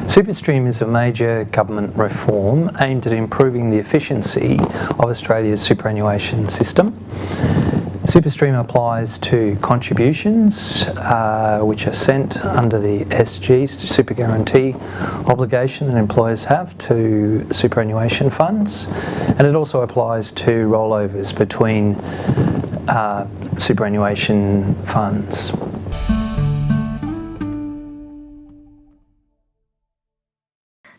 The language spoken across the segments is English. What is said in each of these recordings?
Superstream is a major government reform aimed at improving the efficiency of Australia's superannuation system. Superstream applies to contributions which are sent under the SG's super guarantee obligation that employers have to superannuation funds, and it also applies to rollovers between superannuation funds.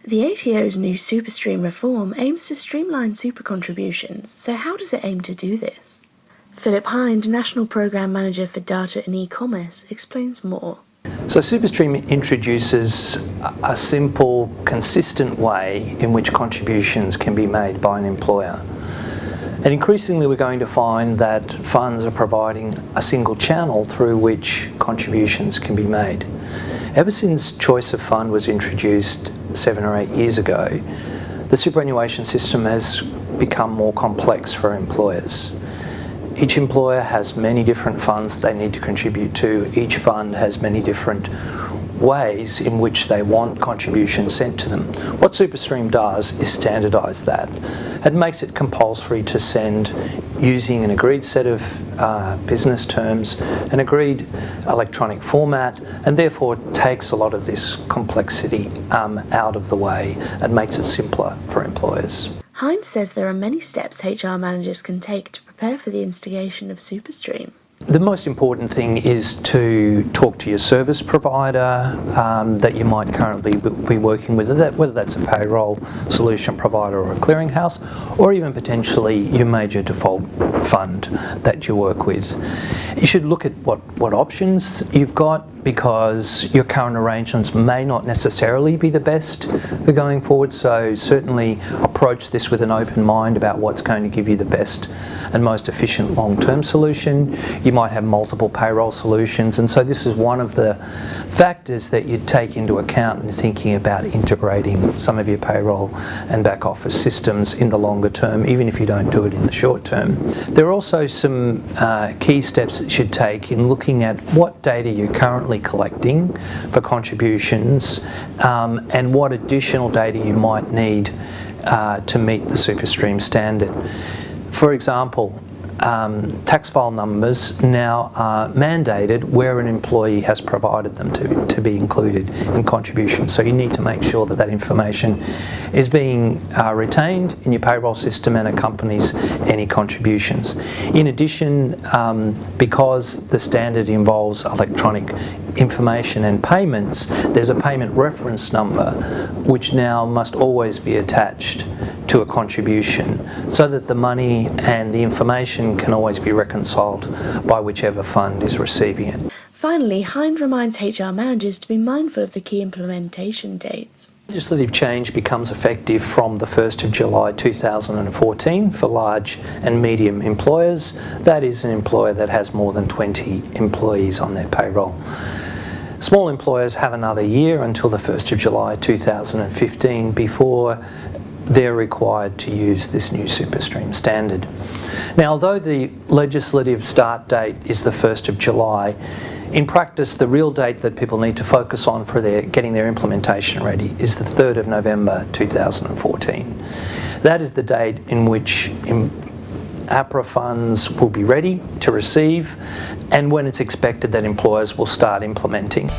The ATO's new Superstream reform aims to streamline super contributions, so how does it aim to do this? Phillip Hind, National Programme Manager for Data and E-Commerce, explains more. So Superstream introduces a simple, consistent way in which contributions can be made by an employer. And increasingly we're going to find that funds are providing a single channel through which contributions can be made. Ever since Choice of Fund was introduced 7 or 8 years ago, the superannuation system has become more complex for employers. Each employer has many different funds they need to contribute to. Each fund has many different ways in which they want contributions sent to them. What Superstream does is standardise that. It makes it compulsory to send using an agreed set of business terms, an agreed electronic format, and therefore takes a lot of this complexity out of the way and makes it simpler for employers. Hind says there are many steps HR managers can take to prepare for the instigation of Superstream. The most important thing is to talk to your service provider that you might currently be working with, whether that's a payroll solution provider or a clearinghouse, or even potentially your major default fund that you work with. You should look at what options you've got, because your current arrangements may not necessarily be the best for going forward, so certainly approach this with an open mind about what's going to give you the best and most efficient long-term solution. You might have multiple payroll solutions, and so this is one of the factors that you'd take into account in thinking about integrating some of your payroll and back office systems in the longer term, even if you don't do it in the short term. There are also some key steps that you should take in looking at what data you're currently collecting for contributions and what additional data you might need to meet the Superstream standard. For example, tax file numbers now are mandated where an employee has provided them to be included in contributions. So you need to make sure that that information is being retained in your payroll system and accompanies any contributions. In addition, because the standard involves electronic information and payments, there's a payment reference number which now must always be attached to a contribution so that the money and the information can always be reconciled by whichever fund is receiving it. Finally, Hind reminds HR managers to be mindful of the key implementation dates. Legislative change becomes effective from the 1st of July 2014 for large and medium employers. That is an employer that has more than 20 employees on their payroll. Small employers have another year until the 1st of July 2015 before they're required to use this new Superstream standard. Now, although the legislative start date is the 1st of July, in practice the real date that people need to focus on for getting their implementation ready is the 3rd of November 2014. That is the date in which APRA funds will be ready to receive and when it's expected that employers will start implementing.